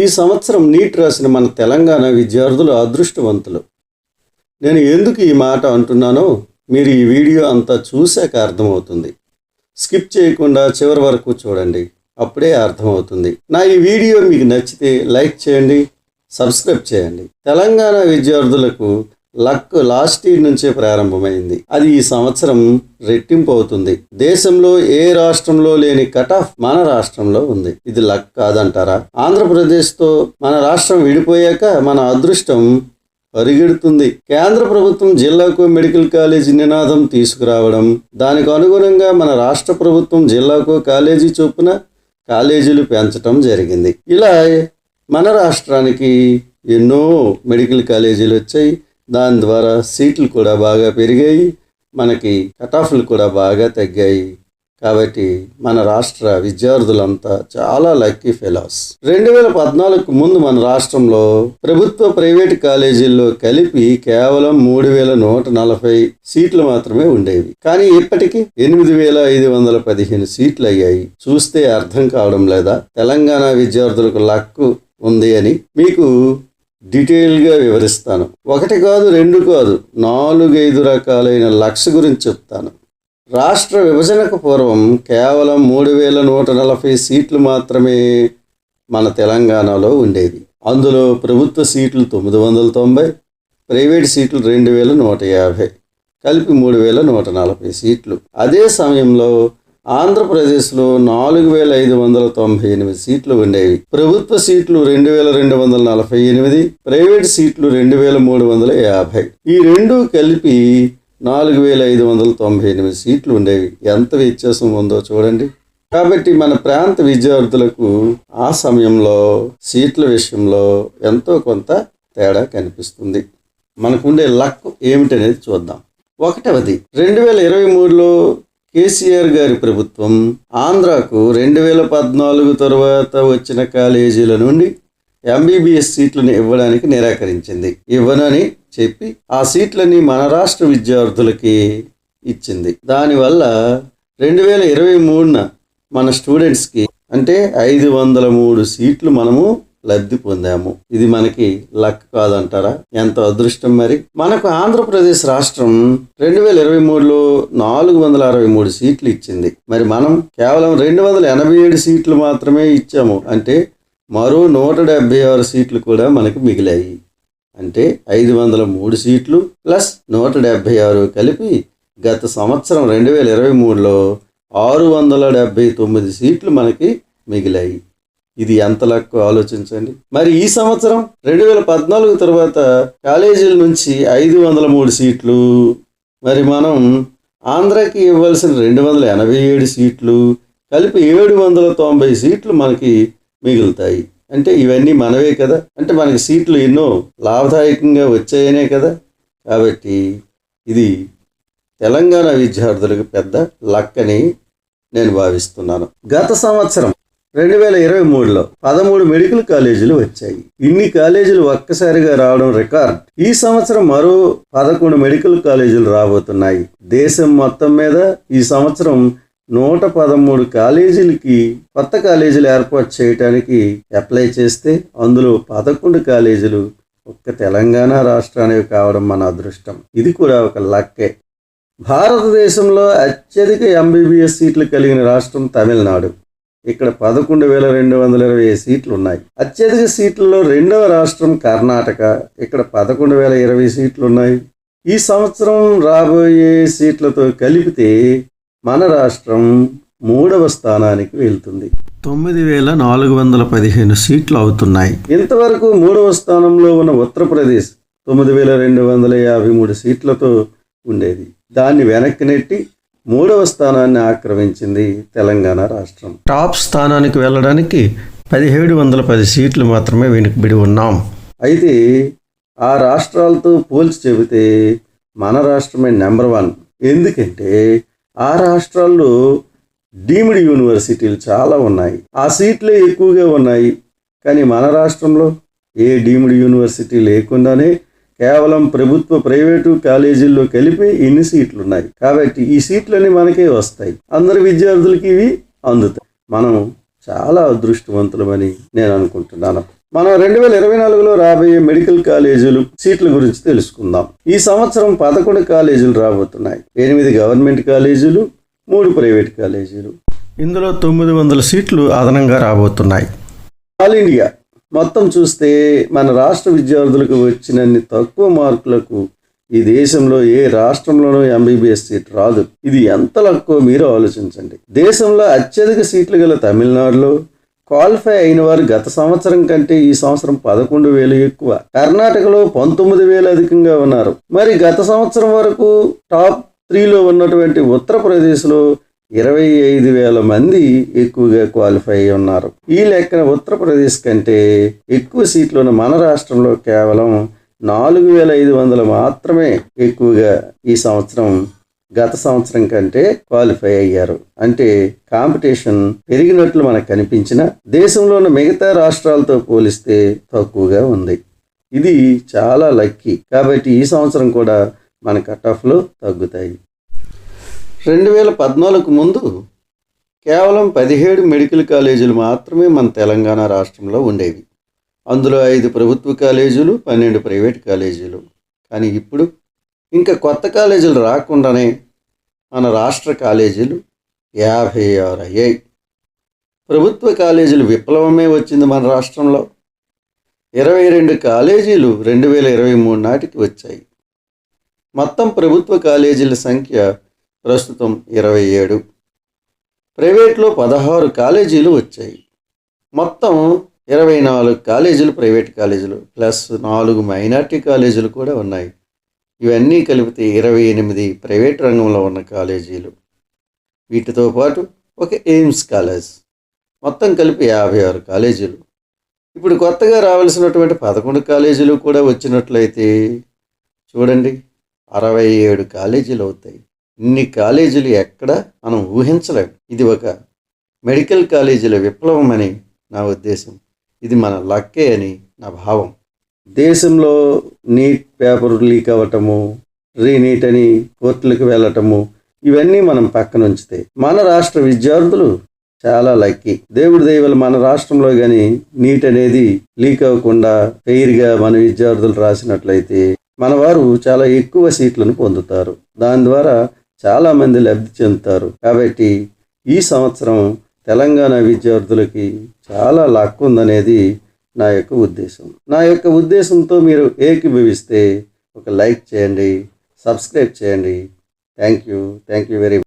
ఈ సంవత్సరం నీట్ రాసిన మన తెలంగాణ విద్యార్థులు అదృష్టవంతులు. నేను ఎందుకు ఈ మాట అంటున్నానో మీరు ఈ వీడియో అంతా చూశాక అర్థమవుతుంది. స్కిప్ చేయకుండా చివరి వరకు చూడండి, అప్పుడే అర్థమవుతుంది. నా ఈ వీడియో మీకు నచ్చితే లైక్ చేయండి, సబ్స్క్రైబ్ చేయండి. తెలంగాణ విద్యార్థులకు లక్ లాస్ట్ ఇయర్ నుంచే ప్రారంభమైంది. అది ఈ సంవత్సరం రెట్టింపు అవుతుంది. దేశంలో ఏ రాష్ట్రంలో లేని కట్ ఆఫ్ మన రాష్ట్రంలో ఉంది. ఇది లక్ కాదంటారా? ఆంధ్రప్రదేశ్తో మన రాష్ట్రం విడిపోయాక మన అదృష్టం పరిగెడుతుంది. కేంద్ర ప్రభుత్వం జిల్లాకు మెడికల్ కాలేజీ నినాదం తీసుకురావడం, దానికి అనుగుణంగా మన రాష్ట్ర ప్రభుత్వం జిల్లాకు కాలేజీ చొప్పున కాలేజీలు పెంచడం జరిగింది. ఇలా మన రాష్ట్రానికి ఎన్నో మెడికల్ కాలేజీలు వచ్చాయి. దాని ద్వారా సీట్లు కూడా బాగా పెరిగాయి, మనకి కటాఫ్లు కూడా బాగా తగ్గాయి. కాబట్టి మన రాష్ట్ర విద్యార్థులంతా చాలా లక్కీ ఫెలోస్. 2014కు ముందు మన రాష్ట్రంలో ప్రభుత్వ ప్రైవేటు కాలేజీల్లో కలిపి కేవలం 3140 సీట్లు మాత్రమే ఉండేవి. కానీ ఇప్పటికీ 8515 సీట్లు అయ్యాయి. చూస్తే అర్థం కావడం లేదా? తెలంగాణ విద్యార్థులకు లక్కు ఉంది అని మీకు డీటెయిల్గా వివరిస్తాను. ఒకటి కాదు, రెండు కాదు, 4-5 రకాలైన లక్స్ గురించి చెప్తాను. రాష్ట్ర విభజనకు పూర్వం కేవలం 3140 సీట్లు మాత్రమే మన తెలంగాణలో ఉండేవి. అందులో ప్రభుత్వ సీట్లు 990, ప్రైవేట్ సీట్లు 2150, కలిపి 3140 సీట్లు. అదే సమయంలో ఆంధ్రప్రదేశ్లో 4598 సీట్లు ఉండేవి. ప్రభుత్వ సీట్లు 2248, ప్రైవేట్ సీట్లు 2350. ఈ రెండు కలిపి 4598 సీట్లు ఉండేవి. ఎంత వ్యత్యాసం ఉందో చూడండి. కాబట్టి మన ప్రాంత విద్యార్థులకు ఆ సమయంలో సీట్ల విషయంలో ఎంతో కొంత తేడా కనిపిస్తుంది. మనకుండే లక్ ఏమిటనేది చూద్దాం. ఒకటవది, 2023లో కేసీఆర్ గారి ప్రభుత్వం ఆంధ్రాకు 2014 తరువాత వచ్చిన కాలేజీల నుండి ఎంబీబీఎస్ సీట్లను ఇవ్వడానికి నిరాకరించింది. ఇవ్వనని చెప్పి ఆ సీట్లని మన రాష్ట్ర విద్యార్థులకి ఇచ్చింది. దానివల్ల 2023న మన స్టూడెంట్స్కి అంటే 503 సీట్లు మనము లబ్ధి పొందాము. ఇది మనకి లక్ కాదంటారా? ఎంత అదృష్టం మరి. మనకు ఆంధ్రప్రదేశ్ రాష్ట్రం 2023లో 463 సీట్లు ఇచ్చింది. మరి మనం కేవలం 287 సీట్లు మాత్రమే ఇచ్చాము. అంటే మరో 176 సీట్లు కూడా మనకు మిగిలాయి. అంటే 503 సీట్లు ప్లస్ 176 కలిపి గత సంవత్సరం 2023లో 679 సీట్లు మనకి మిగిలాయి. ఇది ఎంత లక్కు ఆలోచించండి. మరి ఈ సంవత్సరం 2014 తర్వాత కాలేజీల నుంచి 503 సీట్లు, మరి మనం ఆంధ్రాకి ఇవ్వాల్సిన 287 సీట్లు కలిపి 790 సీట్లు మనకి మిగులుతాయి. అంటే ఇవన్నీ మనవే కదా. అంటే మనకి సీట్లు ఎన్నో లాభదాయకంగా వచ్చాయనే కదా. కాబట్టి ఇది తెలంగాణ విద్యార్థులకు పెద్ద లక్ అని నేను భావిస్తున్నాను. గత సంవత్సరం 2023లో 13 మెడికల్ కాలేజీలు వచ్చాయి. ఇన్ని కాలేజీలు ఒక్కసారిగా రావడం రికార్డ్. ఈ సంవత్సరం మరో 11 మెడికల్ కాలేజీలు రాబోతున్నాయి. దేశం మొత్తం మీద ఈ సంవత్సరం 113 కాలేజీలకి కొత్త కాలేజీలు ఏర్పాటు చేయడానికి అప్లై చేస్తే అందులో 11 కాలేజీలు ఒక్క తెలంగాణ రాష్ట్రానికి కావడం మన అదృష్టం. ఇది కూడా ఒక లక్కే. భారతదేశంలో అత్యధిక ఎంబీబీఎస్ సీట్లు కలిగిన రాష్ట్రం తమిళనాడు. ఇక్కడ 11,220 సీట్లు ఉన్నాయి. అత్యధిక సీట్లలో రెండవ రాష్ట్రం కర్ణాటక. ఇక్కడ 11,020 సీట్లు ఉన్నాయి. ఈ సంవత్సరం రాబోయే సీట్లతో కలిపితే మన రాష్ట్రం 3వ స్థానానికి వెళ్తుంది. 9,415 సీట్లు అవుతున్నాయి. ఇంతవరకు 3వ స్థానంలో ఉన్న ఉత్తరప్రదేశ్ 9,253 సీట్లతో ఉండేది. దాన్ని వెనక్కి నెట్టి 3వ స్థానాన్ని ఆక్రమించింది తెలంగాణ రాష్ట్రం. టాప్ స్థానానికి వెళ్ళడానికి 1,710 సీట్లు మాత్రమే వెనుకబడి ఉన్నాం. అయితే ఆ రాష్ట్రాలతో పోల్చి చెబితే మన రాష్ట్రమే నెంబర్ 1. ఎందుకంటే ఆ రాష్ట్రాల్లో డీమ్డ్ యూనివర్సిటీలు చాలా ఉన్నాయి. ఆ సీట్లే ఎక్కువగా ఉన్నాయి. కానీ మన రాష్ట్రంలో ఏ డీమ్డ్ యూనివర్సిటీ లేకుండానే కేవలం ప్రభుత్వ ప్రైవేటు కాలేజీల్లో కలిపి ఇన్ని సీట్లు ఉన్నాయి. కాబట్టి ఈ సీట్లన్నీ మనకే వస్తాయి. అందరి విద్యార్థులకి ఇవి అందుతాయి. మనం చాలా అదృష్టవంతులమని నేను అనుకుంటున్నాను. మనం 2024లో రాబోయే మెడికల్ కాలేజీలు సీట్ల గురించి తెలుసుకుందాం. ఈ సంవత్సరం 11 కాలేజీలు రాబోతున్నాయి. 8 గవర్నమెంట్ కాలేజీలు, 3 ప్రైవేట్ కాలేజీలు. ఇందులో 900 సీట్లు అదనంగా రాబోతున్నాయి. ఆల్ ఇండియా మొత్తం చూస్తే మన రాష్ట్ర విద్యార్థులకు వచ్చినన్ని తక్కువ మార్కులకు ఈ దేశంలో ఏ రాష్ట్రంలోనూ ఎంబీబీఎస్ సీట్ రాదు. ఇది ఎంత లక్కో మీరు ఆలోచించండి. దేశంలో అత్యధిక సీట్లు గల తమిళనాడులో క్వాలిఫై అయిన వారు గత సంవత్సరం కంటే ఈ సంవత్సరం 11,000 ఎక్కువ. కర్ణాటకలో 19,000 అధికంగా ఉన్నారు. మరి గత సంవత్సరం వరకు టాప్ 3లో ఉన్నటువంటి ఉత్తరప్రదేశ్లో 25,000 మంది ఎక్కువగా క్వాలిఫై అయి ఉన్నారు. ఈ లెక్కన ఉత్తరప్రదేశ్ కంటే ఎక్కువ సీట్లు ఉన్న మన రాష్ట్రంలో కేవలం 4,500 మాత్రమే ఎక్కువగా ఈ సంవత్సరం గత సంవత్సరం కంటే క్వాలిఫై అయ్యారు. అంటే కాంపిటీషన్ పెరిగినట్లు మనకు కనిపించిన దేశంలో ఉన్న మిగతా రాష్ట్రాలతో పోలిస్తే తక్కువగా ఉంది. ఇది చాలా లక్కీ. కాబట్టి ఈ సంవత్సరం కూడా మన కట్ ఆఫ్లు తగ్గుతాయి. 2014 ముందు కేవలం 17 మెడికల్ కాలేజీలు మాత్రమే మన తెలంగాణ రాష్ట్రంలో ఉండేవి. అందులో 5 ప్రభుత్వ కాలేజీలు, 12 ప్రైవేట్ కాలేజీలు. కానీ ఇప్పుడు ఇంకా కొత్త కాలేజీలు రాకుండానే మన రాష్ట్ర కాలేజీలు 56 అయ్యాయి. ప్రభుత్వ కాలేజీలు విప్లవమే వచ్చింది మన రాష్ట్రంలో. 22 కాలేజీలు 2023 నాటికి వచ్చాయి. మొత్తం ప్రభుత్వ కాలేజీల సంఖ్య ప్రస్తుతం 27. ప్రైవేట్లో 16 కాలేజీలు వచ్చాయి. మొత్తం 24 కాలేజీలు ప్రైవేట్ కాలేజీలు ప్లస్ 4 మైనార్టీ కాలేజీలు కూడా ఉన్నాయి. ఇవన్నీ కలిపితే 28 ప్రైవేట్ రంగంలో ఉన్న కాలేజీలు. వీటితో పాటు ఒక ఎయిమ్స్ కాలేజ్, మొత్తం కలిపి 56 కాలేజీలు. ఇప్పుడు కొత్తగా రావాల్సినటువంటి 11 కాలేజీలు కూడా వచ్చినట్లయితే చూడండి 67 కాలేజీలు అవుతాయి. ఇన్ని కాలేజీలు ఎక్కడ మనం ఊహించలేం. ఇది ఒక మెడికల్ కాలేజీల విప్లవం అని నా ఉద్దేశం. ఇది మన లక్కే అని నా భావం. దేశంలో నీట్ పేపర్ లీక్ అవ్వటము, రీనీట్ అని కోర్టులకు వెళ్ళటము, ఇవన్నీ మనం పక్కన ఉంచితే మన రాష్ట్ర విద్యార్థులు చాలా లక్కీ. దేవుడి దయ వల్ల మన రాష్ట్రంలో కానీ నీట్ అనేది లీక్ అవ్వకుండా ఫెయిర్గా మన విద్యార్థులు రాసినట్లయితే మన వారు చాలా ఎక్కువ సీట్లను పొందుతారు. దాని ద్వారా చాలామంది లబ్ధి చెందుతారు. కాబట్టి ఈ సంవత్సరం తెలంగాణ విద్యార్థులకి చాలా లక్ ఉందనేది నా యొక్క ఉద్దేశం. నా యొక్క ఉద్దేశంతో మీరు ఏకీభవిస్తే ఒక లైక్ చేయండి, సబ్స్క్రైబ్ చేయండి. Thank you very much.